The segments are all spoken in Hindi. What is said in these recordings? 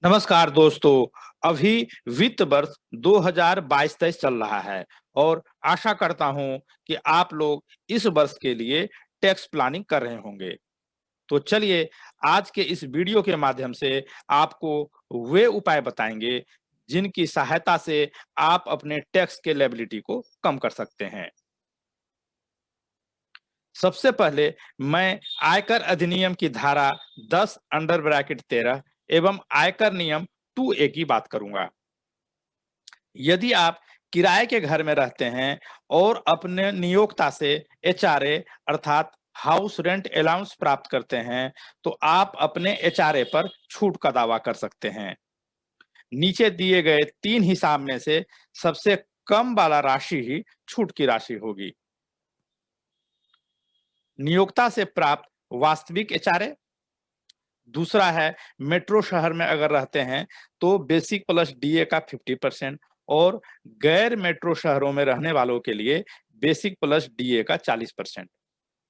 नमस्कार दोस्तों। अभी वित्त वर्ष 2022-23 चल रहा है और आशा करता हूं कि आप लोग इस वर्ष के लिए टैक्स प्लानिंग कर रहे होंगे। तो चलिए आज के इस वीडियो के माध्यम से आपको वे उपाय बताएंगे जिनकी सहायता से आप अपने टैक्स के लायबिलिटी को कम कर सकते हैं। सबसे पहले मैं आयकर अधिनियम की धारा 10 अंडर ब्रैकेट 13 एवं आयकर नियम 2A की बात करूंगा। यदि आप किराए के घर में रहते हैं और अपने नियोक्ता से एचआरए अर्थात हाउस रेंट अलाउंस प्राप्त करते हैं, तो आप अपने एचआरए पर छूट का दावा कर सकते हैं। नीचे दिए गए 3 हिसाब में से सबसे कम वाला राशि ही छूट की राशि होगी। नियोक्ता से प्राप्त वास्तविक एचआरए। दूसरा है मेट्रो शहर में अगर रहते हैं तो बेसिक प्लस डीए का 50% और गैर मेट्रो शहरों में रहने वालों के लिए बेसिक प्लस डीए का 40%।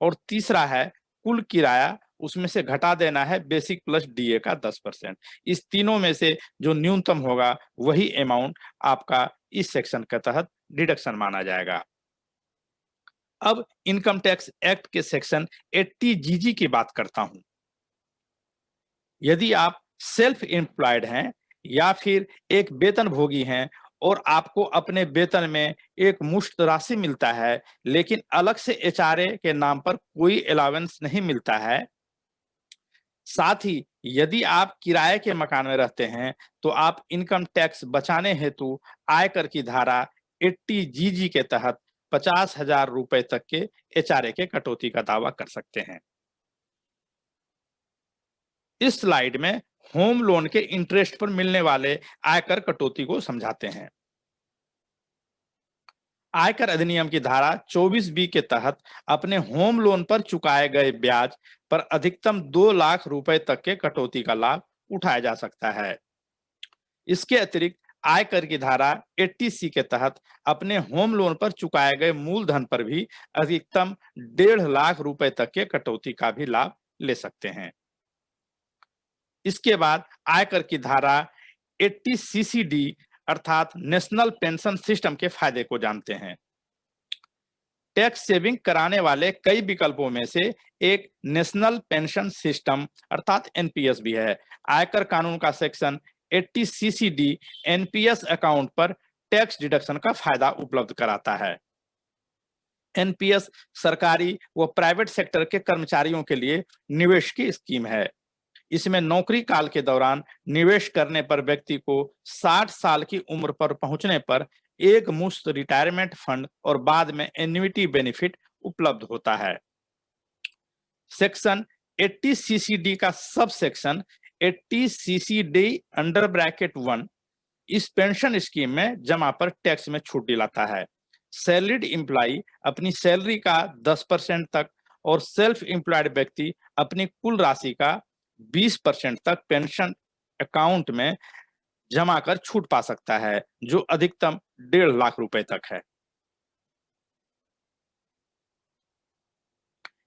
और तीसरा है कुल किराया, उसमें से घटा देना है बेसिक प्लस डीए का 10%। इस तीनों में से जो न्यूनतम होगा वही अमाउंट आपका इस सेक्शन के तहत डिडक्शन माना जाएगा। अब इनकम टैक्स एक्ट के सेक्शन 80 जीजी की बात करता हूं। यदि आप सेल्फ एम्प्लॉयड हैं या फिर एक वेतनभोगी हैं और आपको अपने वेतन में एक मुश्त राशि मिलता है, लेकिन अलग से एचआरए के नाम पर कोई अलावेंस नहीं मिलता है, साथ ही यदि आप किराए के मकान में रहते हैं, तो आप इनकम टैक्स बचाने हेतु आयकर की धारा 80 जीजी के तहत 50,000 रुपए तक के एचआरए के कटौती का दावा कर सकते हैं। इस स्लाइड में होम लोन के इंटरेस्ट पर मिलने वाले आयकर कटौती को समझाते हैं। आयकर अधिनियम की धारा 24B के तहत अपने होम लोन पर चुकाए गए ब्याज पर अधिकतम 2 लाख रुपए तक के कटौती का लाभ उठाया जा सकता है। इसके अतिरिक्त आयकर की धारा 80C के तहत अपने होम लोन पर चुकाए गए मूलधन पर भी अधिकतम 1.5 लाख रुपए तक के कटौती का भी लाभ ले सकते हैं। इसके बाद आयकर की धारा 80 सीसीडी अर्थात नेशनल पेंशन सिस्टम के फायदे को जानते हैं। टैक्स सेविंग कराने वाले कई विकल्पों में से एक नेशनल पेंशन सिस्टम अर्थात एनपीएस भी है। आयकर कानून का सेक्शन 80 सीसीडी एनपीएस अकाउंट पर टैक्स डिडक्शन का फायदा उपलब्ध कराता है। एनपीएस सरकारी व प्राइवेट सेक्टर के कर्मचारियों के लिए निवेश की स्कीम है। इसमें नौकरी काल के दौरान निवेश करने पर व्यक्ति को 60 साल की उम्र पर पहुंचने पर एक मुश्त रिटायरमेंट फंड और बाद में एन्युइटी बेनिफिट उपलब्ध होता है। सेक्शन 80 सीसीडी का sub section 80 CCD under bracket 1 इस पेंशन स्कीम में जमा पर टैक्स में छूट दिलाता है। सैलरीड एम्प्लॉय अपनी सैलरी का 10% तक और सेल्फ एम्प्लॉयड व्यक्ति अपनी कुल राशि का 20% तक पेंशन अकाउंट में जमा कर छूट पा सकता है, जो अधिकतम 1.5 लाख रुपए तक है।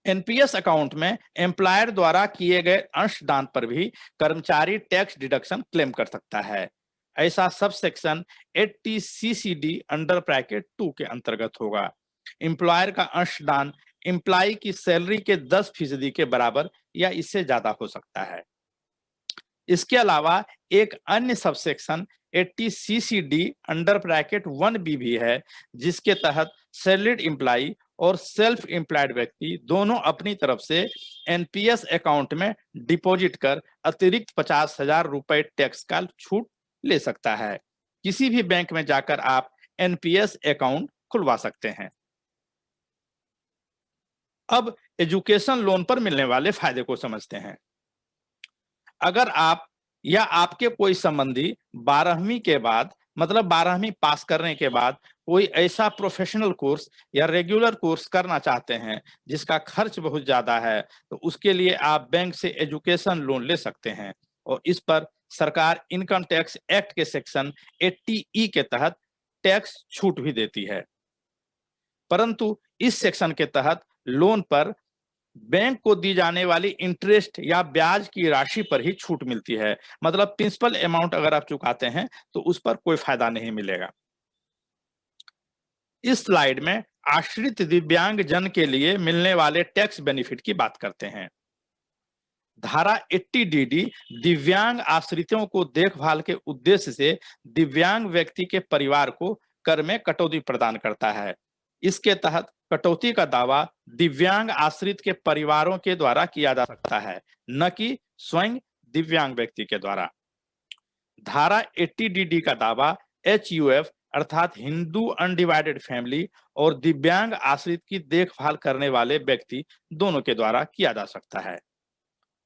एनपीएस अकाउंट में एम्प्लॉयर द्वारा किए गए अंशदान पर भी कर्मचारी टैक्स डिडक्शन क्लेम कर सकता है। ऐसा sub section 80 CCD under bracket 2 के अंतर्गत होगा। एम्प्लॉयर का अंशदान एम्प्लॉय की सैलरी के 10% के बराबर या इससे ज्यादा हो सकता है। इसके अलावा एक अन्य subsection 80 CCD under bracket 1B भी है, जिसके तहत सैलरीड एम्प्लॉय और सेल्फ एम्प्लॉयड व्यक्ति दोनों अपनी तरफ से एनपीएस अकाउंट में डिपॉजिट कर अतिरिक्त 50,000 रुपए टैक्स का छूट ले सकता है। किसी भी बैंक में जाकर आप एनपीएस अकाउंट खुलवा सकते हैं। अब एजुकेशन लोन पर मिलने वाले फायदे को समझते हैं। अगर आप या आपके कोई संबंधी 12वीं के बाद मतलब 12वीं पास करने के बाद कोई ऐसा प्रोफेशनल कोर्स या रेगुलर कोर्स करना चाहते हैं जिसका खर्च बहुत ज्यादा है, तो उसके लिए आप बैंक से एजुकेशन लोन ले सकते हैं और इस पर सरकार इनकम टैक्स एक्ट के सेक्शन 80E के तहत टैक्स छूट भी देती है। परंतु इस सेक्शन के तहत लोन पर बैंक को दी जाने वाली इंटरेस्ट या ब्याज की राशि पर ही छूट मिलती है। मतलब प्रिंसिपल अमाउंट अगर आप चुकाते हैं तो उस पर कोई फायदा नहीं मिलेगा। इस स्लाइड में आश्रित दिव्यांग जन के लिए मिलने वाले टैक्स बेनिफिट की बात करते हैं। धारा 80 डीडी दिव्यांग आश्रितों को देखभाल के उद्देश्य से दिव्यांग व्यक्ति के परिवार को कर में कटौती प्रदान करता है। इसके तहत कटौती का दावा दिव्यांग आश्रित के परिवारों के द्वारा किया जा सकता है, न कि स्वयं दिव्यांग व्यक्ति के द्वारा। धारा 80 डीडी का दावा HUF अर्थात हिंदू अनडिवाइडेड फैमिली और दिव्यांग आश्रित की देखभाल करने वाले व्यक्ति दोनों के द्वारा किया जा सकता है।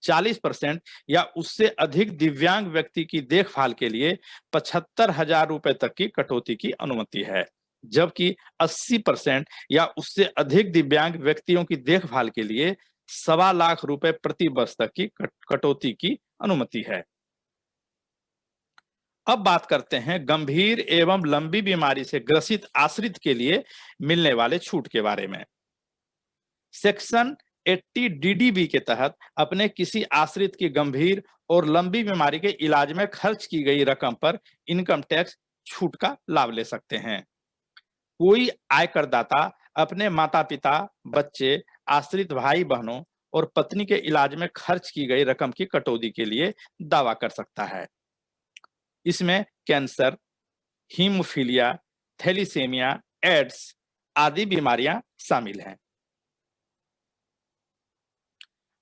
40% या उससे अधिक दिव्यांग व्यक्ति की देखभाल के लिए 75,000 रुपए तक की कटौती की अनुमति है, जबकि 80% या उससे अधिक दिव्यांग व्यक्तियों की देखभाल के लिए 1.25 लाख रुपए प्रति वर्ष तक की कटौती की अनुमति है। अब बात करते हैं गंभीर एवं लंबी बीमारी से ग्रसित आश्रित के लिए मिलने वाले छूट के बारे में। सेक्शन 80 DDB के तहत अपने किसी आश्रित की गंभीर और लंबी बीमारी के इलाज में खर्च की गई रकम पर इनकम टैक्स छूट का लाभ ले सकते हैं। कोई आयकरदाता अपने माता-पिता, बच्चे, आश्रित भाई बहनों और पत्नी के इलाज में खर्च की गई रकम की कटौती के लिए दावा कर सकता है। इसमें कैंसर, हीमोफीलिया, थैलीसीमिया, एड्स आदि बीमारियां शामिल हैं।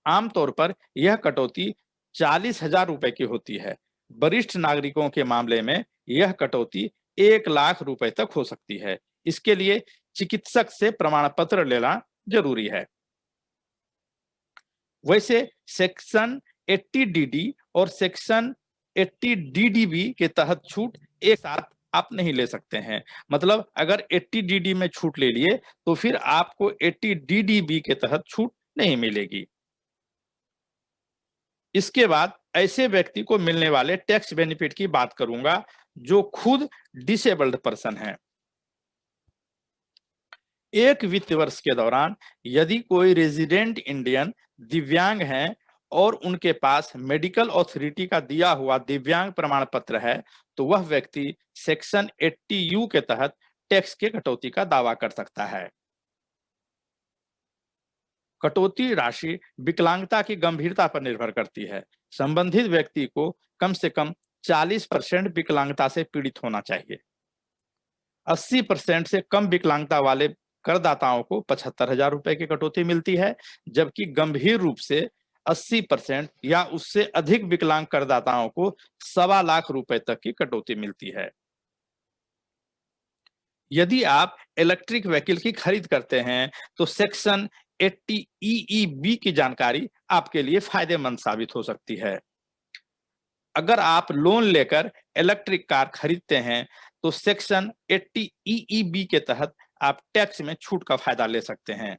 आमतौर पर यह कटौती 40,000 रुपए की होती है। वरिष्ठ नागरिकों के मामले में यह कटौती 1 लाख रुपए तक हो सकती है। इसके लिए चिकित्सक से प्रमाण पत्र लेना जरूरी है। वैसे सेक्शन 80 DD और सेक्शन 80 DDB के तहत छूट एक साथ आप नहीं ले सकते हैं। मतलब अगर 80 DD में छूट ले लिए तो फिर आपको 80 DDB के तहत छूट नहीं मिलेगी। इसके बाद ऐसे व्यक्ति को मिलने वाले टैक्स बेनिफिट की बात करूंगा जो खुद डिसेबल्ड पर्सन है। एक वित्त वर्ष के दौरान यदि कोई रेजिडेंट इंडियन दिव्यांग है और उनके पास मेडिकल अथॉरिटी का दिया हुआ दिव्यांग प्रमाण पत्र है तो वह व्यक्ति सेक्शन 80U के तहत टैक्स के कटौती का दावा कर सकता है। कटौती राशि विकलांगता की गंभीरता पर निर्भर करती है। संबंधित व्यक्ति को कम से कम 40% विकलांगता से पीड़ित होना चाहिए। 80% से कम विकलांगता वाले करदाताओं को 75,000 रुपए की कटौती मिलती है, जबकि गंभीर रूप से 80% या उससे अधिक विकलांग करदाताओं को 1.25 लाख रुपए तक की कटौती मिलती है। यदि आप इलेक्ट्रिक व्हीकल की खरीद करते हैं तो सेक्शन 80 EEB की जानकारी आपके लिए फायदेमंद साबित हो सकती है। अगर आप लोन लेकर इलेक्ट्रिक कार खरीदते हैं तो सेक्शन 80 EEB के तहत आप टैक्स में छूट का फायदा ले सकते हैं।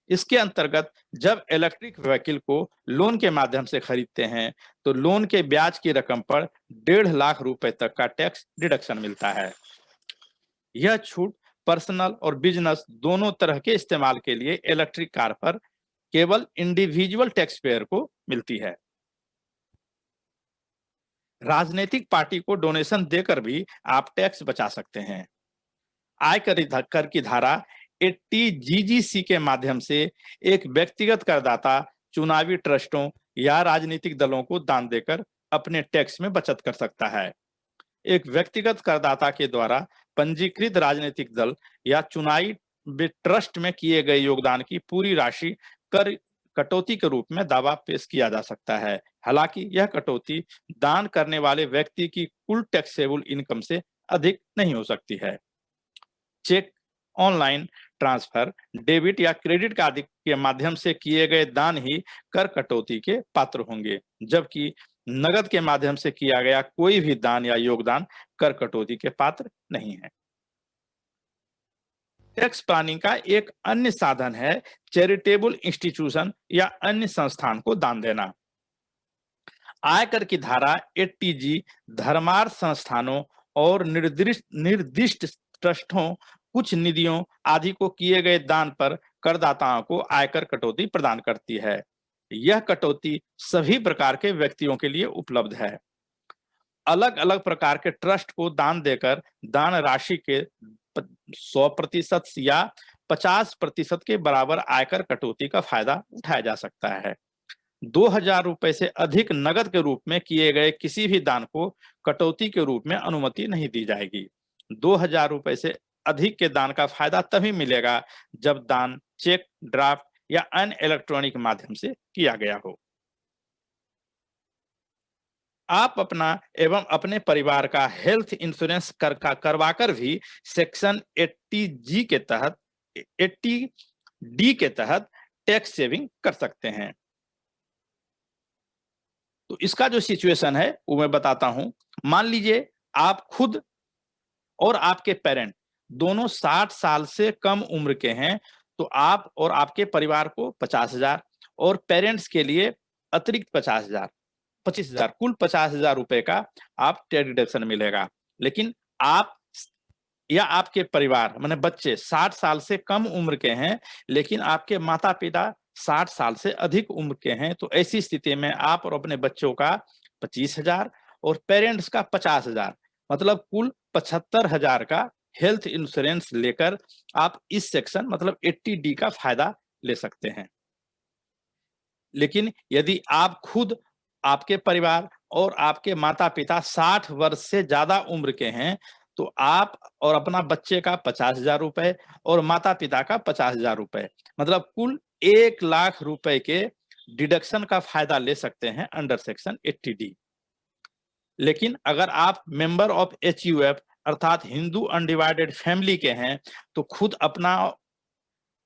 इसके अंतर्गत जब इलेक्ट्रिक व्हीकल को लोन के माध्यम से खरीदते हैं तो लोन के ब्याज की रकम पर 1.5 लाख रुपए तक का टैक्स डिडक्शन मिलता है। यह छूट पर्सनल और बिजनेस दोनों तरह के इस्तेमाल के लिए इलेक्ट्रिक कार पर केवल इंडिविजुअल टैक्स पेयर को मिलती है। राजनीतिक पार्टी को डोनेशन देकर भी आप टैक्स बचा सकते हैं। आयकर कर की धारा 80 GGC के माध्यम से एक व्यक्तिगत करदाता चुनावी ट्रस्टों या राजनीतिक दलों को दान देकर अपने टैक्स में बचत कर सकता है। एक व्यक्तिगत करदाता के द्वारा पंजीकृत राजनीतिक दल या चुनावी ट्रस्ट में किए गए योगदान की पूरी राशि कर कटौती के रूप में दावा पेश किया जा सकता है। हालांकि यह कटौती दान करने वाले व्यक्ति की कुल टैक्सेबल इनकम से अधिक नहीं हो सकती है। चेक, ऑनलाइन ट्रांसफर, डेबिट या क्रेडिट कार्ड के माध्यम से किए गए दान ही कर कटौती के पात्र होंगे, जबकि नगद के माध्यम से किया गया कोई भी दान या योगदान कर कटौती के पात्र नहीं है। टैक्स प्लानिंग का एक अन्य साधन है चैरिटेबल इंस्टीट्यूशन या अन्य संस्थान को दान देना। आयकर की धारा 80G धर्मार्थ संस्थानों और निर्दिष्ट ट्रस्टों, कुछ निधियों आदि को किए गए दान पर करदाताओं को आयकर कटौती प्रदान करती है। यह कटौती सभी प्रकार के व्यक्तियों के लिए उपलब्ध है। अलग अलग प्रकार के ट्रस्ट को दान देकर दान राशि के 100% या 50% के बराबर आयकर कटौती का फायदा उठाया जा सकता है। 2000 रुपए से अधिक नगद के रूप में किए गए किसी भी दान को कटौती के रूप में अनुमति नहीं दी जाएगी। 2000 रुपए से अधिक के दान का फायदा तभी मिलेगा जब दान चेक, ड्राफ्ट या अन्य इलेक्ट्रॉनिक माध्यम से किया गया हो। आप अपना एवं अपने परिवार का हेल्थ इंश्योरेंस करवाकर भी सेक्शन 80 के तहत 80D के तहत टैक्स सेविंग कर सकते हैं। तो इसका जो सिचुएशन है वो मैं बताता हूं। मान लीजिए आप खुद और आपके पेरेंट दोनों 60 साल से कम उम्र के हैं, तो आप और आपके परिवार को 50,000 और पेरेंट्स के लिए अतिरिक्त 50,000, 25,000, कुल 50,000 रुपए का आप टैक्स डिडक्शन मिलेगा। लेकिन आप या आपके परिवार माने बच्चे 60 साल से कम उम्र के हैं, लेकिन आपके माता पिता 60 साल से अधिक उम्र के हैं, तो ऐसी स्थिति में आप और अपने बच्चों का 25,000 और पेरेंट्स का 50,000, मतलब कुल 75,000 का हेल्थ इंश्योरेंस लेकर आप इस सेक्शन मतलब 80D का फायदा ले सकते हैं। लेकिन यदि आप खुद, आपके परिवार और आपके माता पिता 60 वर्ष से ज्यादा उम्र के हैं, तो आप और अपना बच्चे का 50,000 रुपए और माता पिता का 50,000 रुपए, मतलब कुल 1 लाख रुपए के डिडक्शन का फायदा ले सकते हैं अंडर सेक्शन 80D। लेकिन अगर आप मेंबर ऑफ HUF अर्थात हिंदू अनडिवाइडेड फैमिली के हैं, तो खुद अपना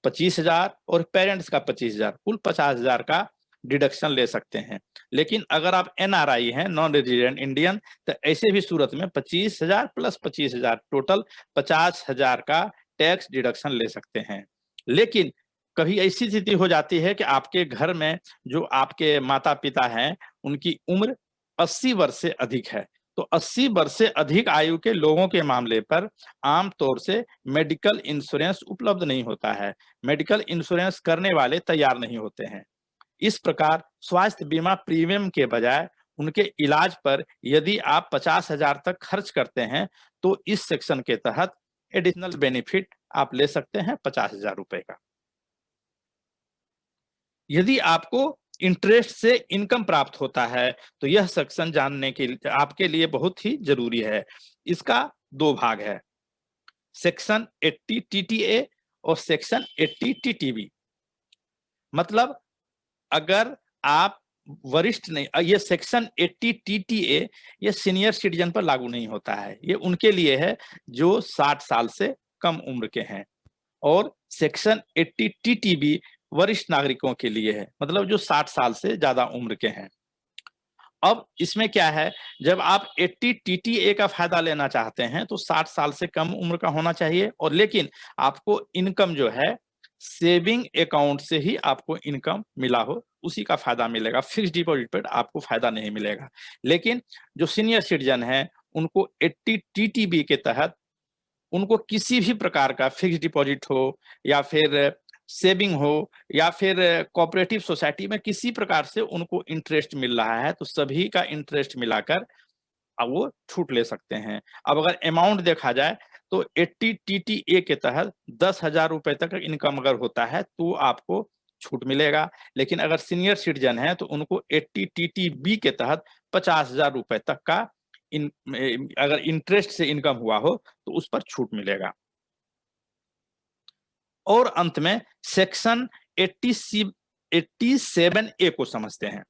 25,000 और पेरेंट्स का 25,000, कुल 50,000 का डिडक्शन ले सकते हैं। लेकिन अगर आप NRI हैं, नॉन रेजिडेंट इंडियन, तो ऐसे भी सूरत में 25,000 प्लस 25,000 टोटल 50,000 का टैक्स डिडक्शन ले सकते हैं। लेकिन कभी ऐसी स्थिति हो जाती है कि आपके घर में जो आपके माता पिता हैं उनकी उम्र 80 वर्ष से अधिक है, तो 80 वर्ष से अधिक आयु के लोगों के मामले पर आमतौर से मेडिकल इंश्योरेंस उपलब्ध नहीं होता है। मेडिकल इंश्योरेंस करने वाले तैयार नहीं होते हैं। इस प्रकार स्वास्थ्य बीमा प्रीमियम के बजाय उनके इलाज पर यदि आप 50,000 तक खर्च करते हैं, तो इस सेक्शन के तहत एडिशनल बेनिफिट आप ले सकते हैं 50,000 रुपए का। यदि आपको इंटरेस्ट से इनकम प्राप्त होता है, तो यह सेक्शन जानने के लिए आपके लिए बहुत ही जरूरी है। इसका 2 भाग है, सेक्शन 80 TTA और सेक्शन 80 TTB। मतलब अगर आप वरिष्ठ नहीं, ये सेक्शन 80 TTA ये सीनियर सिटीजन पर लागू नहीं होता है, ये उनके लिए है जो 60 साल से कम उम्र के हैं। और सेक्शन 80 TTB वरिष्ठ नागरिकों के लिए है, मतलब जो 60 साल से ज्यादा उम्र के हैं। अब इसमें क्या है, जब आप 80 TTA का फायदा लेना चाहते हैं तो 60 साल से कम उम्र का होना चाहिए, और लेकिन आपको इनकम जो है सेविंग अकाउंट से ही आपको इनकम मिला हो, उसी का फायदा मिलेगा। फिक्स डिपॉजिट पर आपको फायदा नहीं मिलेगा। लेकिन जो सीनियर सिटीजन है उनको 80 TTB के तहत उनको किसी भी प्रकार का फिक्स डिपॉजिट हो या फिर सेविंग हो या फिर कोऑपरेटिव सोसाइटी में किसी प्रकार से उनको इंटरेस्ट मिल रहा है, तो सभी का इंटरेस्ट मिलाकर अब वो छूट ले सकते हैं। अब अगर अमाउंट देखा जाए तो 80 TTA के तहत 10,000 रुपए तक इनकम अगर होता है तो आपको छूट मिलेगा। लेकिन अगर सीनियर सिटीजन है तो उनको 80 TTB के तहत 50,000 रुपए तक का अगर इंटरेस्ट से इनकम हुआ हो तो उस पर छूट मिलेगा। और अंत में सेक्शन 87A को समझते हैं।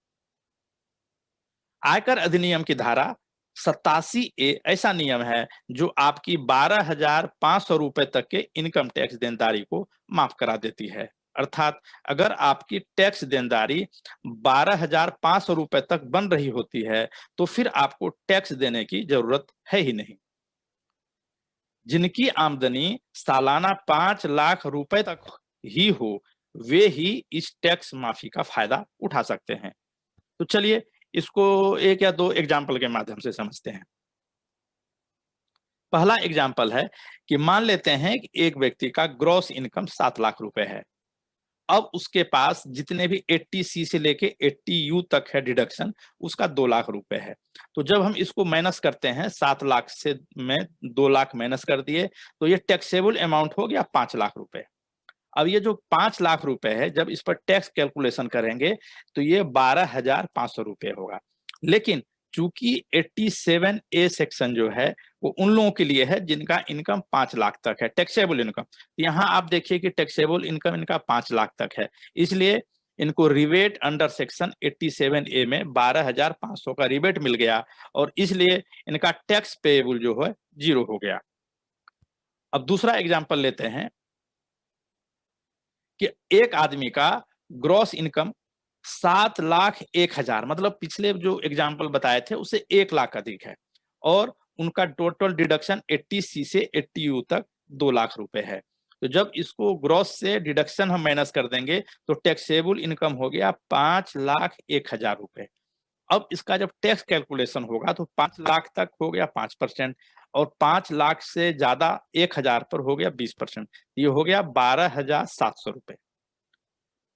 आयकर अधिनियम की धारा 87A ऐसा नियम है जो आपकी 12,500 रुपए तक के इनकम टैक्स देनदारी को माफ करा देती है। अर्थात अगर आपकी टैक्स देनदारी 12,500 रुपए तक बन रही होती है तो फिर आपको टैक्स देने की जरूरत है ही नहीं। जिनकी आमदनी सालाना 5 लाख रुपए तक ही हो, वे ही इस टैक्स माफी का फायदा उठा सकते हैं। तो चलिए इसको 1 या 2 एग्जाम्पल के माध्यम से समझते हैं। पहला एग्जाम्पल है कि मान लेते हैं कि एक व्यक्ति का ग्रॉस इनकम 7 लाख रुपए है। अब उसके पास जितने भी 80C से लेके 80U तक है डिडक्शन, उसका 2 लाख रुपए है। तो जब हम इसको माइनस करते हैं 7 लाख से में 2 लाख माइनस कर दिए, तो ये टैक्सेबल अमाउंट हो गया 5 लाख रुपए। अब ये जो 5 लाख रुपए है, जब इस पर टैक्स कैलकुलेशन करेंगे तो ये 12,500 रुपए होगा। लेकिन चूंकि 87A सेक्शन जो है वो उन लोगों के लिए है जिनका इनकम 5 लाख तक है, टैक्सेबल इनकम। यहाँ आप देखिए कि टैक्सेबल इनकम इनका 5 लाख तक है, इसलिए इनको रिबेट अंडर सेक्शन 87A में 12,500 का रिबेट मिल गया और इसलिए इनका टैक्स पेएबल जो है 0 हो गया। अब दूसरा एग्जांपल लेते हैं कि एक आदमी का ग्रॉस इनकम 7,01,000, मतलब पिछले जो एग्जाम्पल बताए थे उससे 1 लाख अधिक है और उनका टोटल डिडक्शन 80C से 80U तक 2 लाख रुपए है। तो जब इसको ग्रॉस से डिडक्शन हम माइनस कर देंगे तो टैक्सेबल इनकम हो गया 5,01,000 रुपए। अब इसका जब टैक्स कैलकुलेशन होगा तो 5 लाख तक हो गया 5% और 5 लाख से ज्यादा 1,000 पर हो गया 20%, ये हो गया 12,700 रुपए।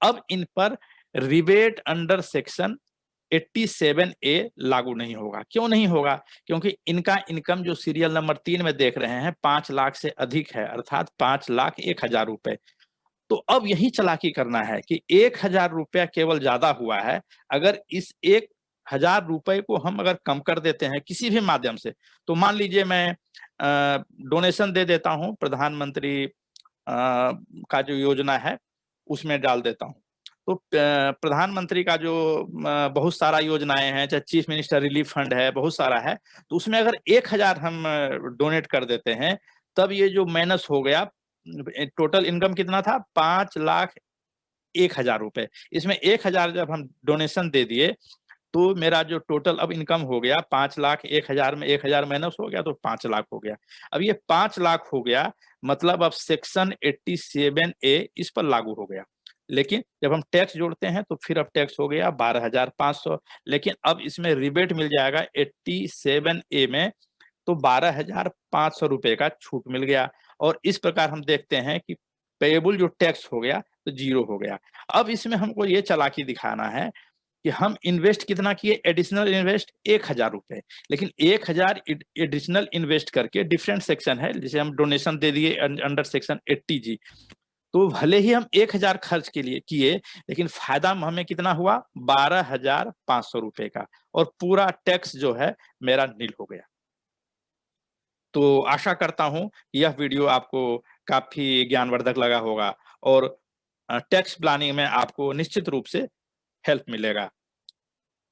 अब इन पर रिबेट अंडर सेक्शन 87A लागू नहीं होगा। क्यों नहीं होगा? क्योंकि इनका इनकम जो सीरियल नंबर 3 में देख रहे हैं 5 लाख से अधिक है, अर्थात 5,01,000 रुपए। तो अब यही चालाकी करना है कि 1,000 रुपया केवल ज्यादा हुआ है। अगर इस 1,000 रुपए को हम अगर कम कर देते हैं किसी भी माध्यम से, तो मान लीजिए मैं डोनेशन दे देता हूं, प्रधानमंत्री का जो योजना है उसमें डाल देता हूं। तो प्रधानमंत्री का जो बहुत सारा योजनाएं हैं, चाहे चीफ मिनिस्टर रिलीफ फंड है, बहुत सारा है, तो उसमें अगर 1,000 हम डोनेट कर देते हैं, तब ये जो माइनस हो गया, टोटल इनकम कितना था? 5,01,000 रुपए। इसमें 1,000 जब हम डोनेशन दे दिए तो मेरा जो टोटल अब इनकम हो गया 5,01,000 में 1,000 माइनस हो गया तो 5 लाख हो गया। अब ये 5 लाख हो गया, मतलब अब सेक्शन 87A इस पर लागू हो गया। लेकिन जब हम टैक्स जोड़ते हैं तो फिर अब टैक्स हो गया 12,500, लेकिन अब इसमें रिबेट मिल जाएगा 87A में, तो 12,500 रुपए का छूट मिल गया और इस प्रकार हम देखते हैं कि पेएबल जो टैक्स हो गया तो 0 हो गया। अब इसमें हमको ये चालाकी दिखाना है कि हम इन्वेस्ट कितना किए, एडिशनल इन्वेस्ट 1,000 रुपए, लेकिन 1,000 एडिशनल इन्वेस्ट करके डिफरेंट सेक्शन है, जैसे हम डोनेशन दे दिए अंडर सेक्शन 80G, तो भले ही हम 1,000 खर्च के लिए किए, लेकिन फायदा हमें कितना हुआ? 12,500 रुपए का, और पूरा टैक्स जो है मेरा नील हो गया। तो आशा करता हूं यह वीडियो आपको काफी ज्ञानवर्धक लगा होगा और टैक्स प्लानिंग में आपको निश्चित रूप से हेल्प मिलेगा।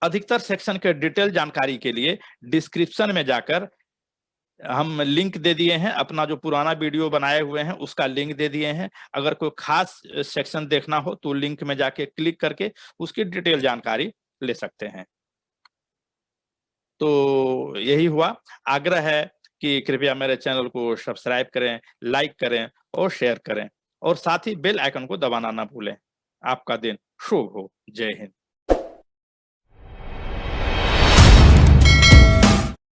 अधिकतर सेक्शन के डिटेल जानकारी के लिए डिस्क्रिप्शन में जाकर हम लिंक दे दिए हैं, अपना जो पुराना वीडियो बनाए हुए हैं उसका लिंक दे दिए हैं। अगर कोई खास सेक्शन देखना हो तो लिंक में जाके क्लिक करके उसकी डिटेल जानकारी ले सकते हैं। तो यही हुआ, आग्रह है कि कृपया मेरे चैनल को सब्सक्राइब करें, लाइक करें और शेयर करें और साथ ही बेल आइकन को दबाना ना भूलें। आपका दिन शुभ हो। जय हिंद।